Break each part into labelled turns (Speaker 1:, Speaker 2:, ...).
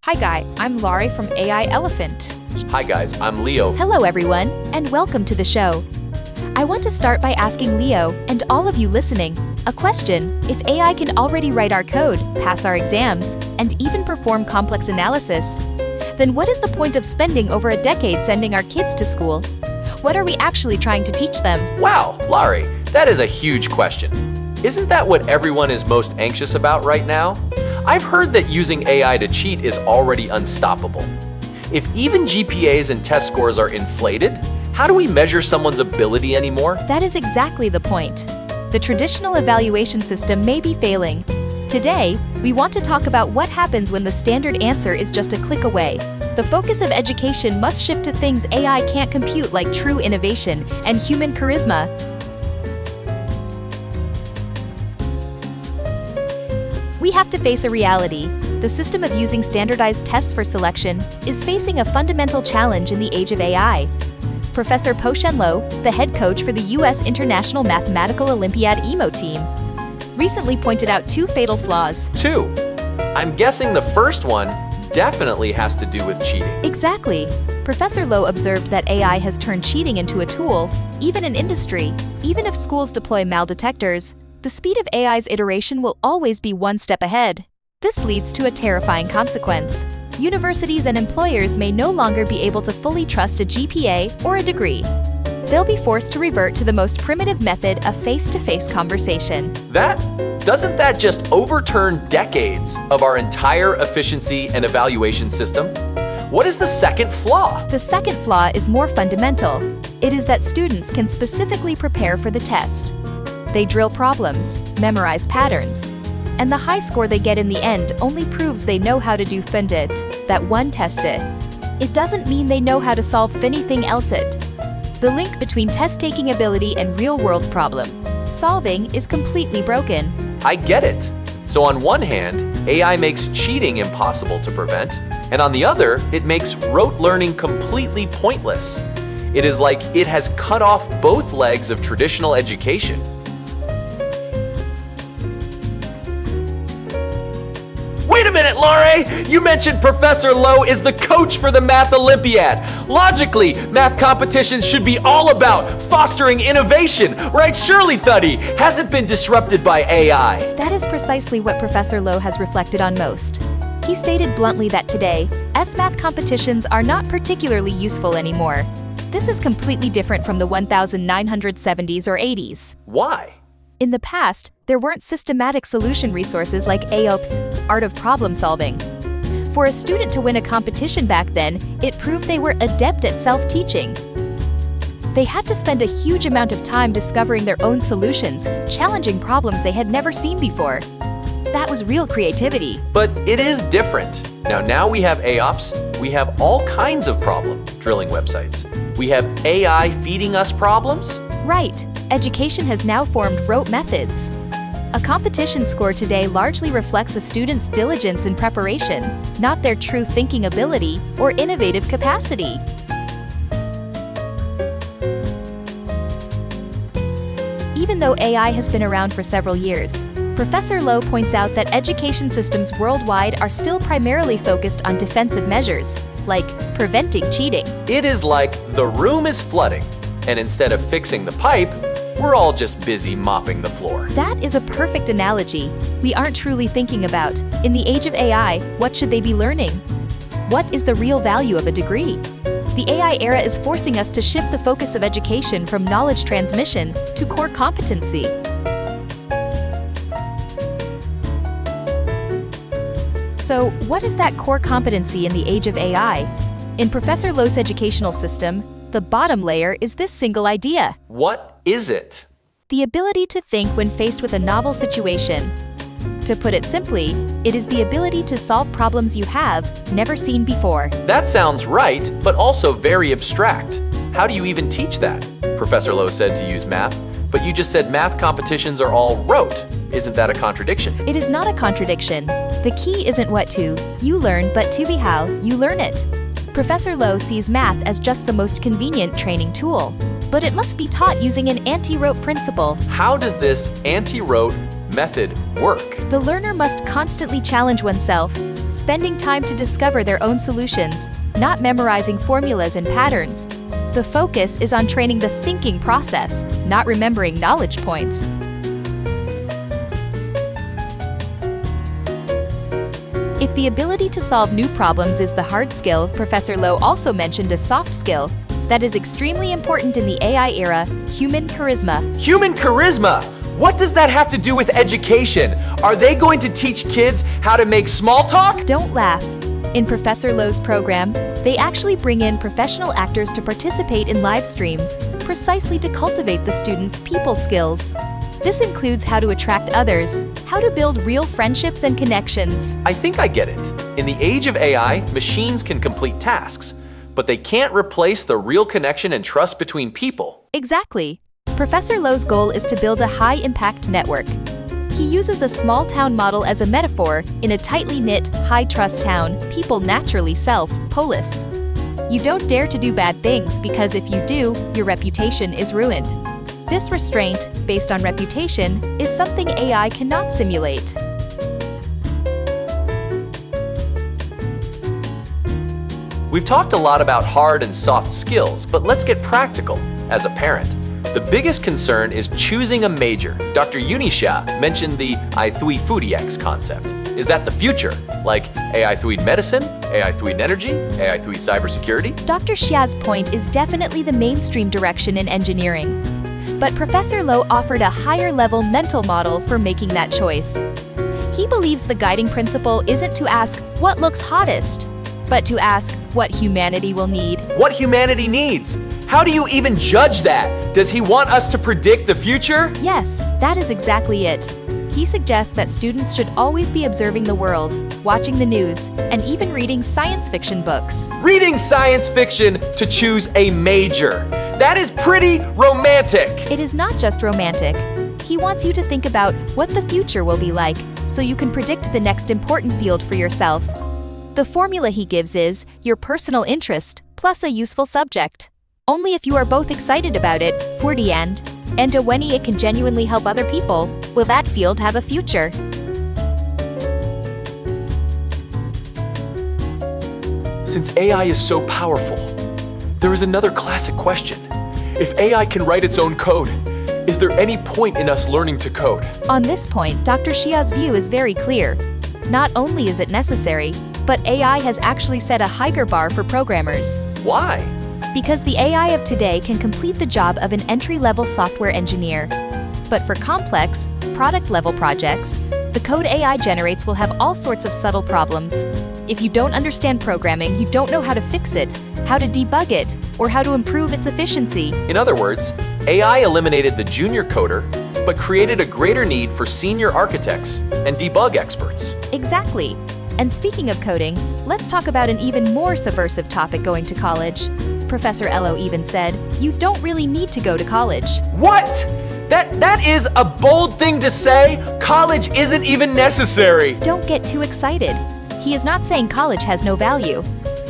Speaker 1: Hi Guy, I'm Laurie from AI Elephant.
Speaker 2: Hi guys, I'm Leo.
Speaker 1: Hello everyone, and welcome to the show. I want to start by asking Leo, and all of you listening, a question. If AI can already write our code, pass our exams, and even perform complex analysis, then what is the point of spending over a decade sending our kids to school? What are we actually trying to teach them?
Speaker 2: Wow, Laurie, that is a huge question. Isn't that what everyone is most anxious about right now? I've heard that using AI to cheat is already unstoppable. If even GPAs and test scores are inflated, how do we measure someone's ability anymore?
Speaker 1: That is exactly the point. The traditional evaluation system may be failing. Today, we want to talk about what happens when the standard answer is just a click away. The focus of education must shift to things AI can't compute, like true innovation and human charisma. We have to face a reality. The system of using standardized tests for selection is facing a fundamental challenge in the age of AI. Professor Po-Shen Loh, the head coach for the U.S. International Mathematical Olympiad EMO team, recently pointed out two fatal flaws.
Speaker 2: Two. I'm guessing the first one definitely has to do with cheating.
Speaker 1: Exactly. Professor Loh observed that AI has turned cheating into a tool, even in industry. Even if schools deploy detectors, the speed of AI's iteration will always be one step ahead. This leads to a terrifying consequence. Universities and employers may no longer be able to fully trust a GPA or a degree. They'll be forced to revert to the most primitive method of face-to-face conversation.
Speaker 2: Doesn't that just overturn decades of our entire efficiency and evaluation system? What is the second flaw?
Speaker 1: The second flaw is more fundamental. It is that students can specifically prepare for the test. They drill problems, memorize patterns, and the high score they get in the end only proves they know how to do funded, that one tested. It doesn't mean they know how to solve anything else. The link between test-taking ability and real-world problem solving is completely broken.
Speaker 2: I get it. So on one hand, AI makes cheating impossible to prevent, and on the other, it makes rote learning completely pointless. It is like it has cut off both legs of traditional education. Wait a minute, Laurie! You mentioned Professor Loh is the coach for the Math Olympiad. Logically, math competitions should be all about fostering innovation, right? Surely, Thuddy, hasn't been disrupted by AI.
Speaker 1: That is precisely what Professor Loh has reflected on most. He stated bluntly that today, math competitions are not particularly useful anymore. This is completely different from the 1970s or 80s.
Speaker 2: Why?
Speaker 1: In the past, there weren't systematic solution resources like AOP's Art of Problem Solving. For a student to win a competition back then, it proved they were adept at self-teaching. They had to spend a huge amount of time discovering their own solutions, challenging problems they had never seen before. That was real creativity.
Speaker 2: But it is different. Now we have AOPs, we have all kinds of problem drilling websites. We have AI feeding us problems.
Speaker 1: Right. Education has now formed rote methods. A competition score today largely reflects a student's diligence in preparation, not their true thinking ability or innovative capacity. Even though AI has been around for several years, Professor Loh points out that education systems worldwide are still primarily focused on defensive measures, like preventing cheating.
Speaker 2: It is like the room is flooding, and instead of fixing the pipe, we're all just busy mopping the floor.
Speaker 1: That is a perfect analogy. We aren't truly thinking about, in the age of AI, what should they be learning? What is the real value of a degree? The AI era is forcing us to shift the focus of education from knowledge transmission to core competency. So, what is that core competency in the age of AI? In Professor Loh's educational system, the bottom layer is this single idea.
Speaker 2: What is it?
Speaker 1: The ability to think when faced with a novel situation. To put it simply, it is the ability to solve problems you have never seen before.
Speaker 2: That sounds right, but also very abstract. How do you even teach that? Professor Loh said to use math, but you just said math competitions are all rote. Isn't that a contradiction?
Speaker 1: It is not a contradiction. The key isn't what you learn, but to be how you learn it. Professor Loh sees math as just the most convenient training tool, but it must be taught using an anti-rote principle.
Speaker 2: How does this anti-rote method work?
Speaker 1: The learner must constantly challenge oneself, spending time to discover their own solutions, not memorizing formulas and patterns. The focus is on training the thinking process, not remembering knowledge points. If the ability to solve new problems is the hard skill, Professor Loh also mentioned a soft skill that is extremely important in the AI era: human charisma.
Speaker 2: Human charisma? What does that have to do with education? Are they going to teach kids how to make small talk?
Speaker 1: Don't laugh. In Professor Loh's program, they actually bring in professional actors to participate in live streams, precisely to cultivate the students' people skills. This includes how to attract others, how to build real friendships and connections.
Speaker 2: I think I get it. In the age of AI, machines can complete tasks, but they can't replace the real connection and trust between people.
Speaker 1: Exactly. Professor Loh's goal is to build a high-impact network. He uses a small-town model as a metaphor. In a tightly knit, high-trust town, people naturally self-police. You don't dare to do bad things because if you do, your reputation is ruined. This restraint, based on reputation, is something AI cannot simulate.
Speaker 2: We've talked a lot about hard and soft skills, but let's get practical. As a parent, the biggest concern is choosing a major. Dr. Yunisha mentioned the AI3 concept. Is that the future? Like AI3 medicine, AI3 energy, AI3 cybersecurity?
Speaker 1: Dr. Xia's point is definitely the mainstream direction in engineering. But Professor Loh offered a higher-level mental model for making that choice. He believes the guiding principle isn't to ask what looks hottest, but to ask what humanity will need.
Speaker 2: What humanity needs? How do you even judge that? Does he want us to predict the future?
Speaker 1: Yes, that is exactly it. He suggests that students should always be observing the world, watching the news, and even reading science fiction books.
Speaker 2: Reading science fiction to choose a major. That is pretty romantic.
Speaker 1: It is not just romantic. He wants you to think about what the future will be like, so you can predict the next important field for yourself. The formula he gives is your personal interest plus a useful subject. Only if you are both excited about it, for the end, and when it can genuinely help other people, will that field have a future.
Speaker 2: Since AI is so powerful, there is another classic question. If AI can write its own code, is there any point in us learning to code?
Speaker 1: On this point, Dr. Xia's view is very clear. Not only is it necessary, but AI has actually set a higher bar for programmers.
Speaker 2: Why?
Speaker 1: Because the AI of today can complete the job of an entry-level software engineer. But for complex, product-level projects, the code AI generates will have all sorts of subtle problems. If you don't understand programming, you don't know how to fix it, how to debug it, or how to improve its efficiency.
Speaker 2: In other words, AI eliminated the junior coder, but created a greater need for senior architects and debug experts.
Speaker 1: Exactly. And speaking of coding, let's talk about an even more subversive topic: going to college. Professor Loh even said, you don't really need to go to college.
Speaker 2: What? That is a bold thing to say. College isn't even necessary.
Speaker 1: Don't get too excited. He is not saying college has no value.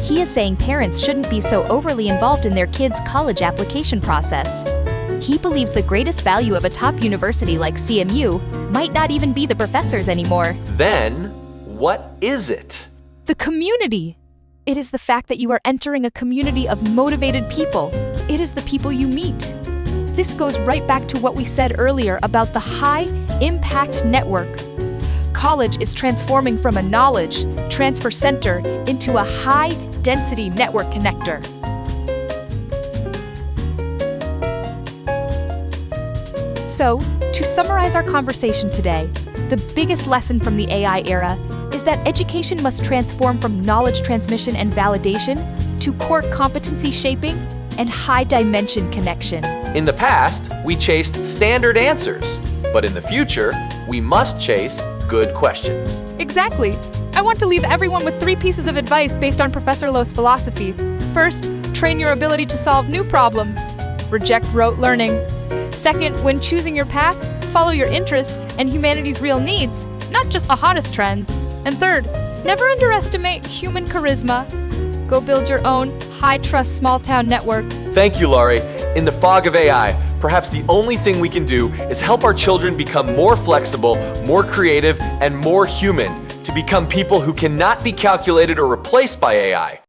Speaker 1: He is saying parents shouldn't be so overly involved in their kids' college application process. He believes the greatest value of a top university like CMU might not even be the professors anymore.
Speaker 2: Then, what is it?
Speaker 1: The community. It is the fact that you are entering a community of motivated people. It is the people you meet. This goes right back to what we said earlier about the high-impact network. College is transforming from a knowledge transfer center into a high-density network connector. So, to summarize our conversation today, the biggest lesson from the AI era is that education must transform from knowledge transmission and validation to core competency shaping and high-dimension connection.
Speaker 2: In the past, we chased standard answers, but in the future, we must chase good questions.
Speaker 3: Exactly. I want to leave everyone with 3 pieces of advice based on Professor Loh's philosophy. First, train your ability to solve new problems. Reject rote learning. Second, when choosing your path, follow your interest and humanity's real needs, not just the hottest trends. And third, never underestimate human charisma. Go build your own high-trust small-town network.
Speaker 2: Thank you, Laurie. In the fog of AI, Perhaps the only thing we can do is help our children become more flexible, more creative, and more human, to become people who cannot be calculated or replaced by AI,